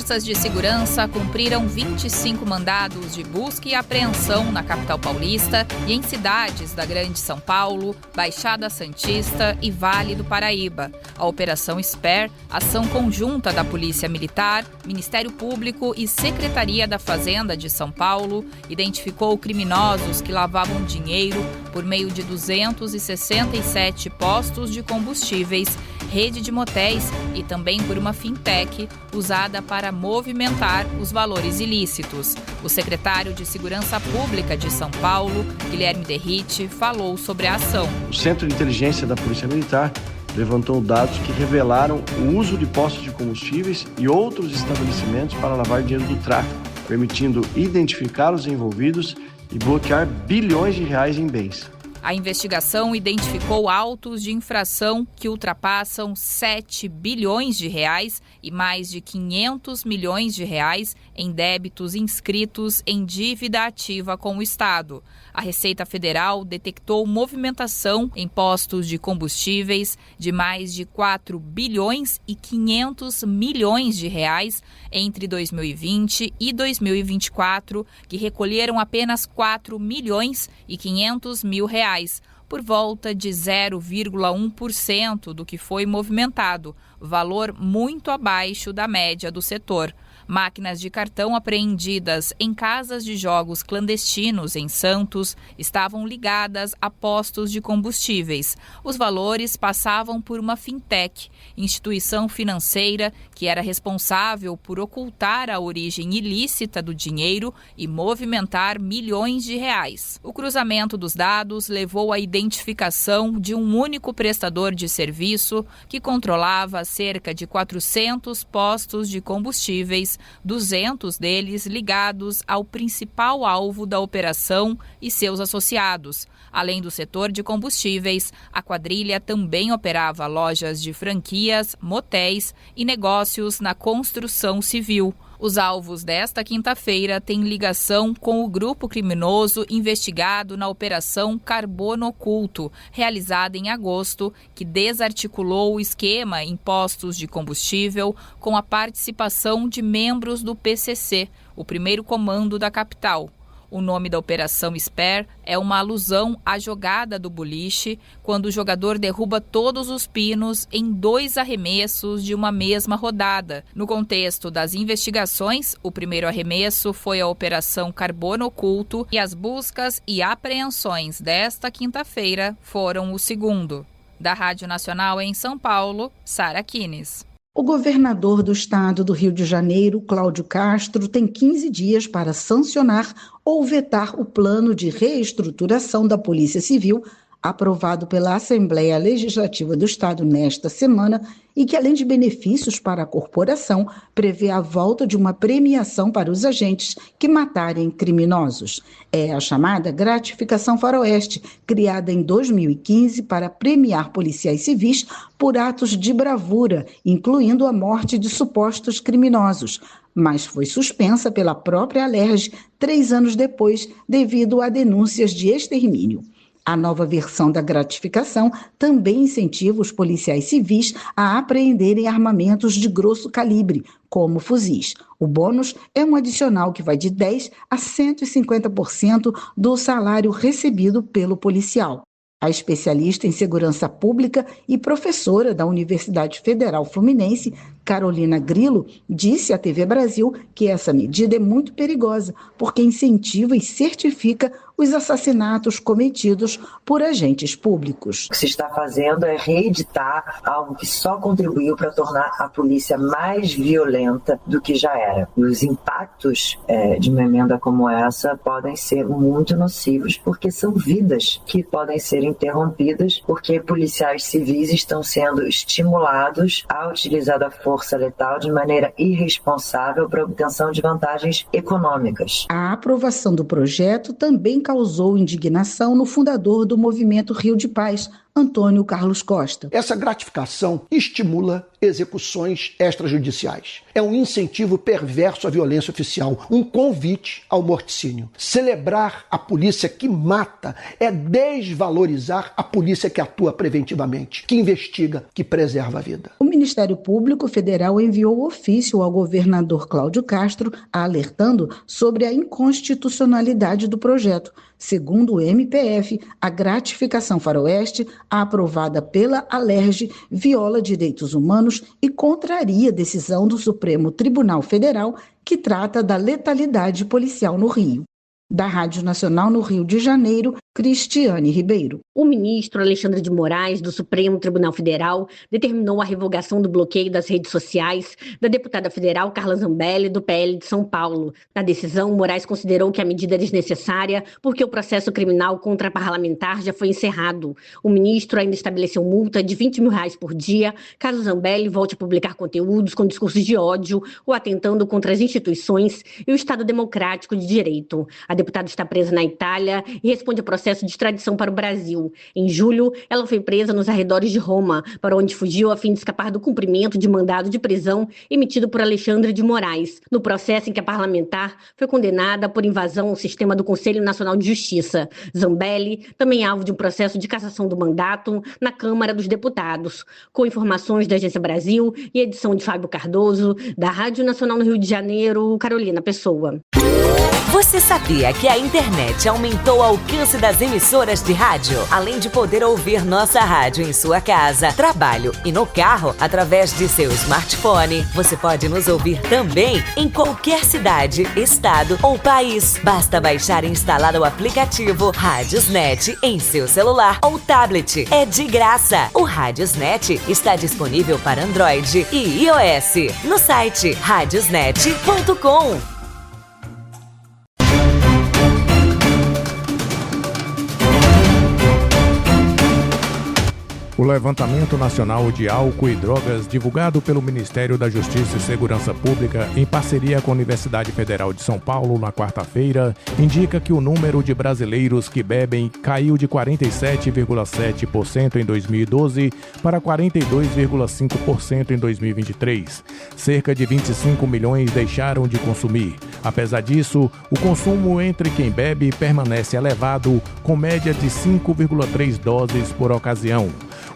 Forças de segurança cumpriram 25 mandados de busca e apreensão na capital paulista e em cidades da Grande São Paulo, Baixada Santista e Vale do Paraíba. A Operação SPER, ação conjunta da Polícia Militar, Ministério Público e Secretaria da Fazenda de São Paulo, identificou criminosos que lavavam dinheiro por meio de 267 postos de combustíveis, rede de motéis e também por uma fintech usada para movimentar os valores ilícitos. O secretário de Segurança Pública de São Paulo, Guilherme Derrite, falou sobre a ação. O Centro de Inteligência da Polícia Militar levantou dados que revelaram o uso de postos de combustíveis e outros estabelecimentos para lavar dinheiro do tráfico, permitindo identificar os envolvidos e bloquear bilhões de reais em bens. A investigação identificou autos de infração que ultrapassam 7 bilhões de reais e mais de 500 milhões de reais em débitos inscritos em dívida ativa com o Estado. A Receita Federal detectou movimentação em postos de combustíveis de mais de 4 bilhões e 500 milhões de reais entre 2020 e 2024, que recolheram apenas 4 milhões e 500 mil reais, por volta de 0,1% do que foi movimentado, valor muito abaixo da média do setor. Máquinas de cartão apreendidas em casas de jogos clandestinos em Santos estavam ligadas a postos de combustíveis. Os valores passavam por uma fintech, instituição financeira que era responsável por ocultar a origem ilícita do dinheiro e movimentar milhões de reais. O cruzamento dos dados levou à identificação de um único prestador de serviço que controlava cerca de 400 postos de combustíveis, 200 deles ligados ao principal alvo da operação e seus associados. Além do setor de combustíveis, a quadrilha também operava lojas de franquias, motéis e negócios na construção civil. Os alvos desta quinta-feira têm ligação com o grupo criminoso investigado na Operação Carbono Oculto, realizada em agosto, que desarticulou o esquema em postos de combustível com a participação de membros do PCC, o primeiro comando da capital. O nome da Operação SPER é uma alusão à jogada do boliche, quando o jogador derruba todos os pinos em 2 arremessos de uma mesma rodada. No contexto das investigações, o primeiro arremesso foi a Operação Carbono Oculto e as buscas e apreensões desta quinta-feira foram o segundo. Da Rádio Nacional em São Paulo, Sara Kines. O governador do estado do Rio de Janeiro, Cláudio Castro, tem 15 dias para sancionar ou vetar o plano de reestruturação da Polícia Civil, aprovado pela Assembleia Legislativa do Estado nesta semana e que, além de benefícios para a corporação, prevê a volta de uma premiação para os agentes que matarem criminosos. É a chamada Gratificação Faroeste, criada em 2015 para premiar policiais civis por atos de bravura, incluindo a morte de supostos criminosos, mas foi suspensa pela própria Alerj 3 anos depois, devido a denúncias de extermínio. A nova versão da gratificação também incentiva os policiais civis a apreenderem armamentos de grosso calibre, como fuzis. O bônus é um adicional que vai de 10% a 150% do salário recebido pelo policial. A especialista em segurança pública e professora da Universidade Federal Fluminense, Carolina Grilo, disse à TV Brasil que essa medida é muito perigosa, porque incentiva e certifica os assassinatos cometidos por agentes públicos. O que se está fazendo é reeditar algo que só contribuiu para tornar a polícia mais violenta do que já era. E os impactos de uma emenda como essa podem ser muito nocivos, porque são vidas que podem ser interrompidas, porque policiais civis estão sendo estimulados a utilizar da força letal de maneira irresponsável para a obtenção de vantagens econômicas. A aprovação do projeto também causou indignação no fundador do Movimento Rio de Paz, Antônio Carlos Costa. Essa gratificação estimula execuções extrajudiciais. É um incentivo perverso à violência oficial, um convite ao morticínio. Celebrar a polícia que mata é desvalorizar a polícia que atua preventivamente, que investiga, que preserva a vida. O Ministério Público Federal enviou ofício ao governador Cláudio Castro alertando sobre a inconstitucionalidade do projeto. Segundo o MPF, a gratificação faroeste, aprovada pela Alerj, viola direitos humanos e contraria a decisão do Supremo Tribunal Federal que trata da letalidade policial no Rio. Da Rádio Nacional no Rio de Janeiro, Cristiane Ribeiro. O ministro Alexandre de Moraes, do Supremo Tribunal Federal, determinou a revogação do bloqueio das redes sociais da deputada federal Carla Zambelli, do PL de São Paulo. Na decisão, Moraes considerou que a medida é desnecessária porque o processo criminal contra a parlamentar já foi encerrado. O ministro ainda estabeleceu multa de R$20 mil por dia caso Zambelli volte a publicar conteúdos com discursos de ódio ou atentando contra as instituições e o Estado Democrático de Direito. A deputada está presa na Itália e responde a processo de extradição para o Brasil. Em julho, ela foi presa nos arredores de Roma, para onde fugiu a fim de escapar do cumprimento de mandado de prisão emitido por Alexandre de Moraes, no processo em que a parlamentar foi condenada por invasão ao sistema do Conselho Nacional de Justiça. Zambelli também é alvo de um processo de cassação do mandato na Câmara dos Deputados. Com informações da Agência Brasil e edição de Fábio Cardoso, da Rádio Nacional no Rio de Janeiro, Carolina Pessoa. Você sabia que a internet aumentou o alcance das emissoras de rádio? Além de poder ouvir nossa rádio em sua casa, trabalho e no carro, através de seu smartphone, você pode nos ouvir também em qualquer cidade, estado ou país. Basta baixar e instalar o aplicativo Radiosnet em seu celular ou tablet. É de graça. O Radiosnet está disponível para Android e iOS no site radiosnet.com. O levantamento nacional de álcool e drogas, divulgado pelo Ministério da Justiça e Segurança Pública em parceria com a Universidade Federal de São Paulo na quarta-feira, indica que o número de brasileiros que bebem caiu de 47,7% em 2012 para 42,5% em 2023. Cerca de 25 milhões deixaram de consumir. Apesar disso, o consumo entre quem bebe permanece elevado, com média de 5,3 doses por ocasião.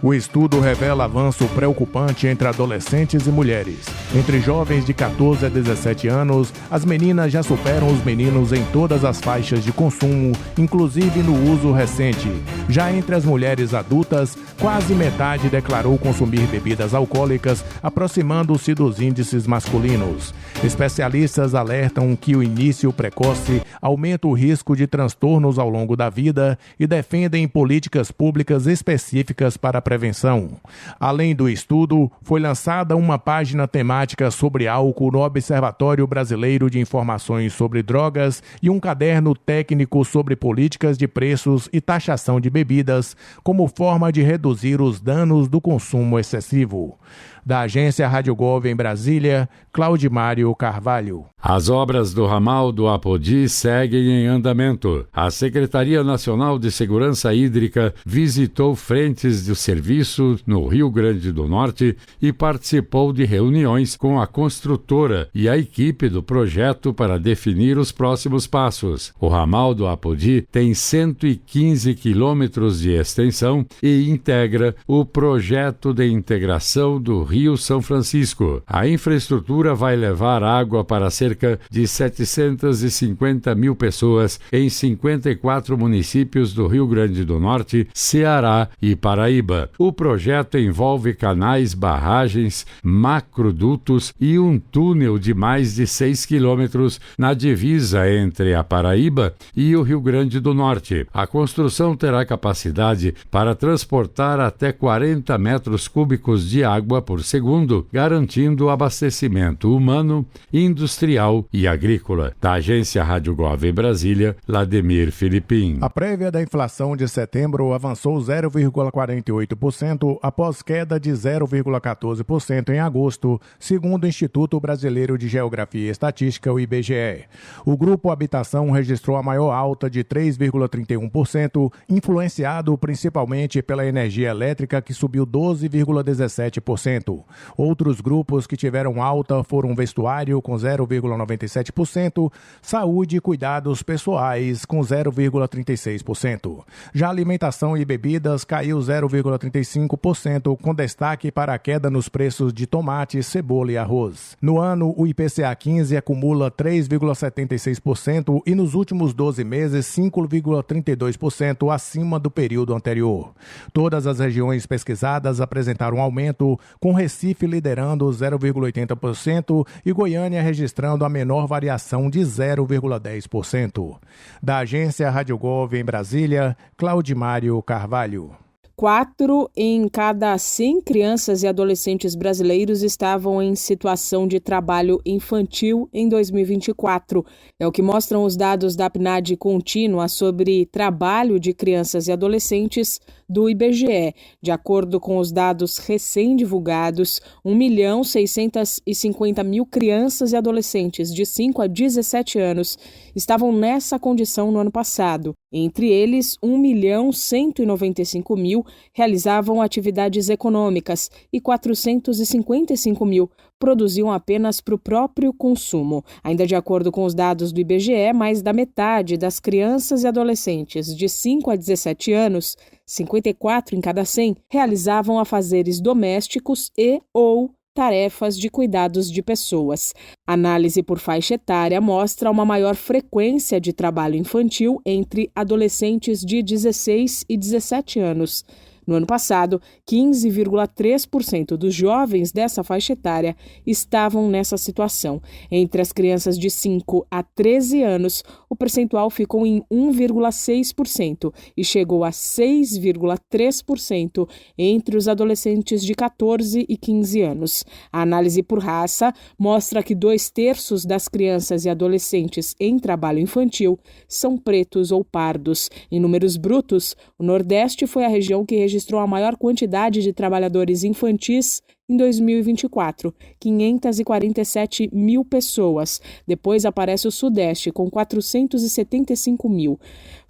O estudo revela avanço preocupante entre adolescentes e mulheres. Entre jovens de 14 a 17 anos, as meninas já superam os meninos em todas as faixas de consumo, inclusive no uso recente. Já entre as mulheres adultas, quase metade declarou consumir bebidas alcoólicas, aproximando-se dos índices masculinos. Especialistas alertam que o início precoce aumenta o risco de transtornos ao longo da vida e defendem políticas públicas específicas para a prevenção. Além do estudo, foi lançada uma página temática sobre álcool no Observatório Brasileiro de Informações sobre Drogas e um caderno técnico sobre políticas de preços e taxação de bebidas como forma de reduzir os danos do consumo excessivo. Da agência Rádio Gov em Brasília, Claudimário Carvalho. As obras do ramal do Apodi seguem em andamento. A Secretaria Nacional de Segurança Hídrica visitou frentes do serviço no Rio Grande do Norte e participou de reuniões com a construtora e a equipe do projeto para definir os próximos passos. O ramal do Apodi tem 115 quilômetros de extensão e integra o projeto de integração do Rio São Francisco. A infraestrutura vai levar água para cerca de 750 mil pessoas em 54 municípios do Rio Grande do Norte, Ceará e Paraíba. O projeto envolve canais, barragens, macrodutos e um túnel de mais de 6 quilômetros na divisa entre a Paraíba e o Rio Grande do Norte. A construção terá capacidade para transportar até 40 metros cúbicos de água por segundo, garantindo o abastecimento humano, industrial e agrícola. Da agência Rádio Gov em Brasília, Lademir Filipim. A prévia da inflação de setembro avançou 0,48% após queda de 0,14% em agosto, segundo o Instituto Brasileiro de Geografia e Estatística, o IBGE. O grupo Habitação registrou a maior alta de 3,31%, influenciado principalmente pela energia elétrica, que subiu 12,17%. Outros grupos que tiveram alta foram vestuário, com 0,97%, saúde e cuidados pessoais, com 0,36%. Já alimentação e bebidas caiu 0,35%, com destaque para a queda nos preços de tomate, cebola e arroz. No ano, o IPCA 15 acumula 3,76% e nos últimos 12 meses 5,32% acima do período anterior. Todas as regiões pesquisadas apresentaram aumento, com Recife liderando 0,80% e Goiânia registrando a menor variação de 0,10%. Da agência Rádio Gov em Brasília, Claudimário Carvalho. 4 em cada 100 crianças e adolescentes brasileiros estavam em situação de trabalho infantil em 2024. É o que mostram os dados da PNAD contínua sobre trabalho de crianças e adolescentes do IBGE. De acordo com os dados recém-divulgados, 1.650.000 crianças e adolescentes de 5 a 17 anos estavam nessa condição no ano passado. Entre eles, 1.195.000 realizavam atividades econômicas e 455.000 produziam apenas para o próprio consumo. Ainda de acordo com os dados do IBGE, mais da metade das crianças e adolescentes de 5 a 17 anos, 54 em cada 100, realizavam afazeres domésticos e ou tarefas de cuidados de pessoas. Análise por faixa etária mostra uma maior frequência de trabalho infantil entre adolescentes de 16 e 17 anos. No ano passado, 15,3% dos jovens dessa faixa etária estavam nessa situação. Entre as crianças de 5 a 13 anos, o percentual ficou em 1,6% e chegou a 6,3% entre os adolescentes de 14 e 15 anos. A análise por raça mostra que 2/3 das crianças e adolescentes em trabalho infantil são pretos ou pardos. Em números brutos, o Nordeste foi a região que registrou a maior quantidade de trabalhadores infantis em 2024, 547.000 pessoas. Depois aparece o Sudeste, com 475.000.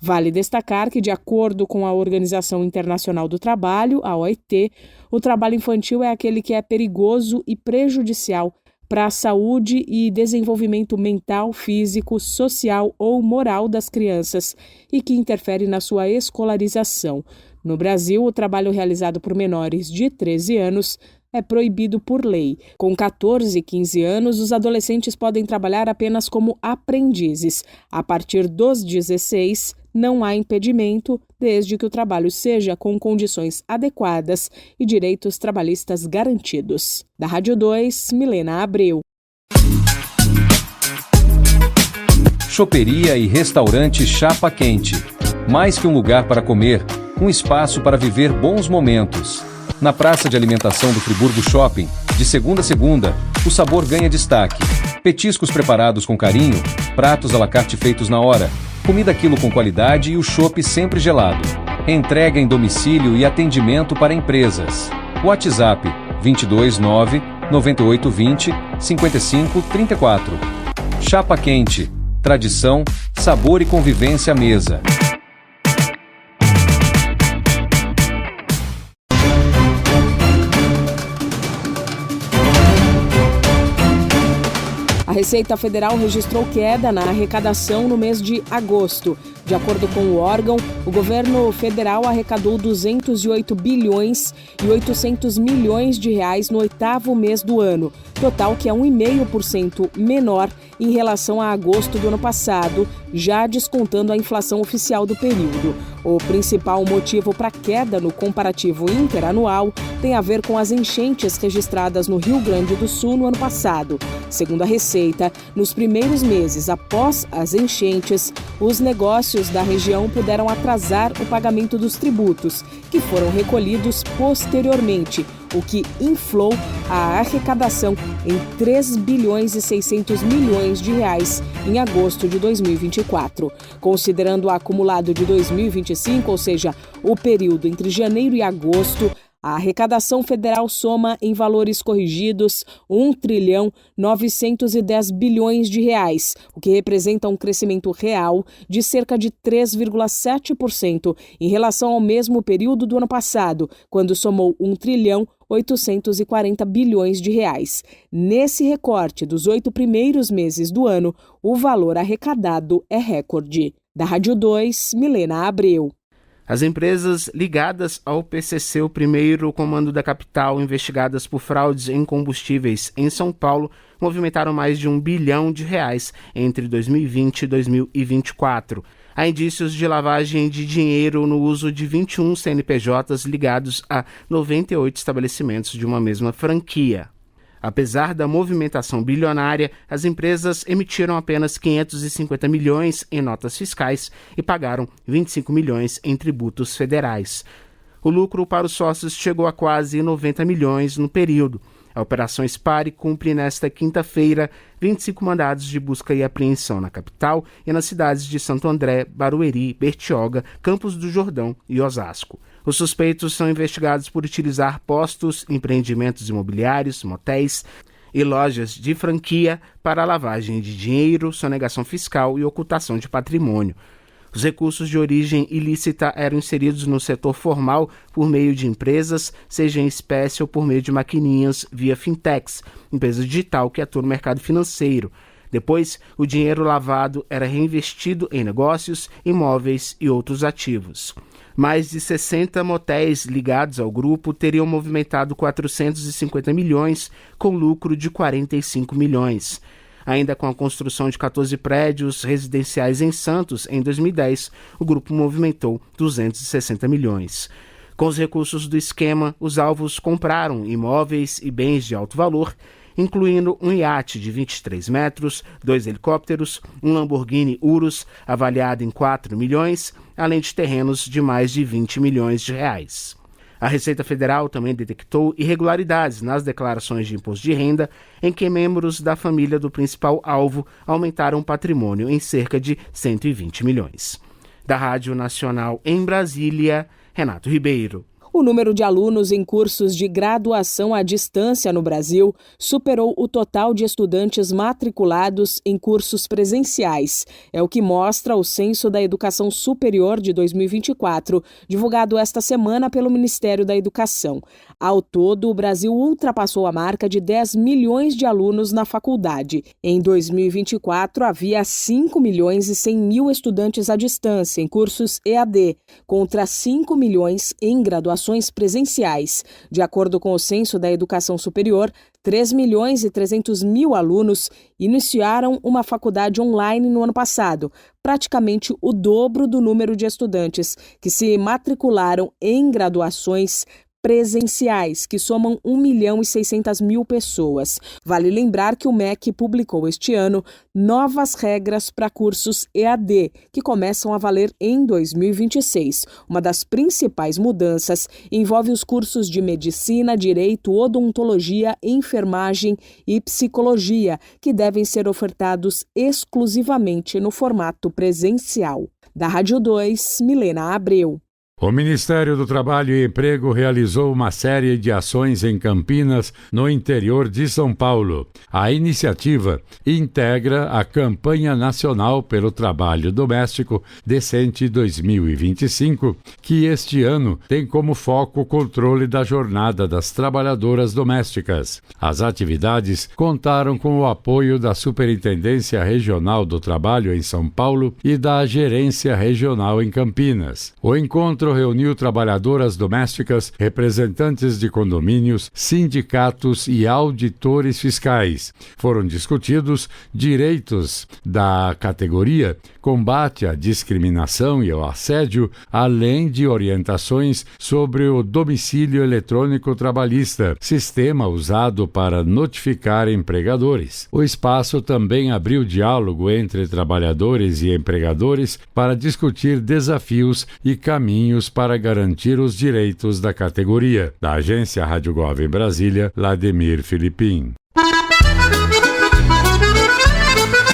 Vale destacar que, de acordo com a Organização Internacional do Trabalho, a OIT, o trabalho infantil é aquele que é perigoso e prejudicial para a saúde e desenvolvimento mental, físico, social ou moral das crianças e que interfere na sua escolarização. No Brasil, o trabalho realizado por menores de 13 anos é proibido por lei. Com 14 e 15 anos, os adolescentes podem trabalhar apenas como aprendizes. A partir dos 16, não há impedimento, desde que o trabalho seja com condições adequadas e direitos trabalhistas garantidos. Da Rádio 2, Milena Abreu. Choperia e restaurante Chapa Quente. Mais que um lugar para comer, um espaço para viver bons momentos. Na praça de alimentação do Friburgo Shopping, de segunda a segunda, o sabor ganha destaque. Petiscos preparados com carinho, pratos à la carte feitos na hora, comida quilo com qualidade e o chopp sempre gelado. Entrega em domicílio e atendimento para empresas. WhatsApp 229 9820 5534. Chapa Quente. Tradição, sabor e convivência à mesa. A Receita Federal registrou queda na arrecadação no mês de agosto. De acordo com o órgão, o governo federal arrecadou 208 bilhões e 800 milhões de reais no 8º mês do ano, total que é 1,5% menor em relação a agosto do ano passado, já descontando a inflação oficial do período. O principal motivo para a queda no comparativo interanual tem a ver com as enchentes registradas no Rio Grande do Sul no ano passado. Segundo a Receita, nos primeiros meses após as enchentes, os negócios da região puderam atrasar o pagamento dos tributos, que foram recolhidos posteriormente, o que inflou a arrecadação em 3 bilhões e 600 milhões de reais em agosto de 2024. Considerando o acumulado de 2025, ou seja, o período entre janeiro e agosto, a arrecadação federal soma em valores corrigidos 1 trilhão 910 bilhões de reais, o que representa um crescimento real de cerca de 3,7% em relação ao mesmo período do ano passado, quando somou 1 trilhão 840 bilhões de reais. Nesse recorte dos 8 primeiros meses do ano, o valor arrecadado é recorde. Da Rádio 2, Milena Abreu. As empresas ligadas ao PCC, o primeiro comando da capital, investigadas por fraudes em combustíveis em São Paulo, movimentaram mais de R$1 bilhão entre 2020 e 2024. Há indícios de lavagem de dinheiro no uso de 21 CNPJs ligados a 98 estabelecimentos de uma mesma franquia. Apesar da movimentação bilionária, as empresas emitiram apenas 550 milhões em notas fiscais e pagaram 25 milhões em tributos federais. O lucro para os sócios chegou a quase 90 milhões no período. A Operação SPARE cumpre nesta quinta-feira 25 mandados de busca e apreensão na capital e nas cidades de Santo André, Barueri, Bertioga, Campos do Jordão e Osasco. Os suspeitos são investigados por utilizar postos, empreendimentos imobiliários, motéis e lojas de franquia para lavagem de dinheiro, sonegação fiscal e ocultação de patrimônio. Os recursos de origem ilícita eram inseridos no setor formal por meio de empresas, seja em espécie ou por meio de maquininhas via fintechs, empresa digital que atua no mercado financeiro. Depois, o dinheiro lavado era reinvestido em negócios, imóveis e outros ativos. Mais de 60 motéis ligados ao grupo teriam movimentado 450 milhões, com lucro de 45 milhões. Ainda com a construção de 14 prédios residenciais em Santos, em 2010, o grupo movimentou 260 milhões. Com os recursos do esquema, os alvos compraram imóveis e bens de alto valor, incluindo um iate de 23 metros, 2 helicópteros, um Lamborghini Urus avaliado em 4 milhões, além de terrenos de mais de 20 milhões de reais. A Receita Federal também detectou irregularidades nas declarações de imposto de renda, em que membros da família do principal alvo aumentaram o patrimônio em cerca de 120 milhões. Da Rádio Nacional em Brasília, Renato Ribeiro. O número de alunos em cursos de graduação à distância no Brasil superou o total de estudantes matriculados em cursos presenciais. É o que mostra o Censo da Educação Superior de 2024, divulgado esta semana pelo Ministério da Educação. Ao todo, o Brasil ultrapassou a marca de 10 milhões de alunos na faculdade. Em 2024, havia 5 milhões e 100 mil estudantes à distância em cursos EAD, contra 5 milhões em graduações presenciais. De acordo com o Censo da Educação Superior, 3 milhões e 300 mil alunos iniciaram uma faculdade online no ano passado, praticamente o dobro do número de estudantes que se matricularam em graduações presenciais, que somam 1 milhão e 600 mil pessoas. Vale lembrar que o MEC publicou este ano novas regras para cursos EAD, que começam a valer em 2026. Uma das principais mudanças envolve os cursos de medicina, direito, odontologia, enfermagem e psicologia, que devem ser ofertados exclusivamente no formato presencial. Da Rádio 2, Milena Abreu. O Ministério do Trabalho e Emprego realizou uma série de ações em Campinas, no interior de São Paulo. A iniciativa integra a Campanha Nacional pelo Trabalho Doméstico Decente 2025, que este ano tem como foco o controle da jornada das trabalhadoras domésticas. As atividades contaram com o apoio da Superintendência Regional do Trabalho em São Paulo e da Gerência Regional em Campinas. O encontro reuniu trabalhadoras domésticas, representantes de condomínios, sindicatos e auditores fiscais. Foram discutidos direitos da categoria, combate à discriminação e ao assédio, além de orientações sobre o domicílio eletrônico trabalhista, sistema usado para notificar empregadores. O espaço também abriu diálogo entre trabalhadores e empregadores para discutir desafios e caminhos empenhos para garantir os direitos da categoria. Da agência Rádio Gov em Brasília, Lademir Filipim.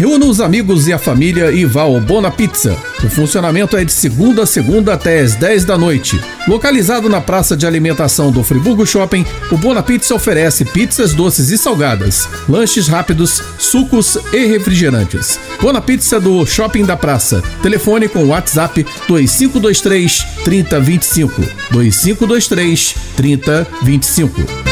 Reúna os amigos e a família e vá ao Bona Pizza. O funcionamento é de segunda a segunda até às 10 da noite. Localizado na praça de alimentação do Friburgo Shopping, o Bona Pizza oferece pizzas doces e salgadas, lanches rápidos, sucos e refrigerantes. Bona Pizza do Shopping da Praça. Telefone com WhatsApp 2523 3025. 2523 3025.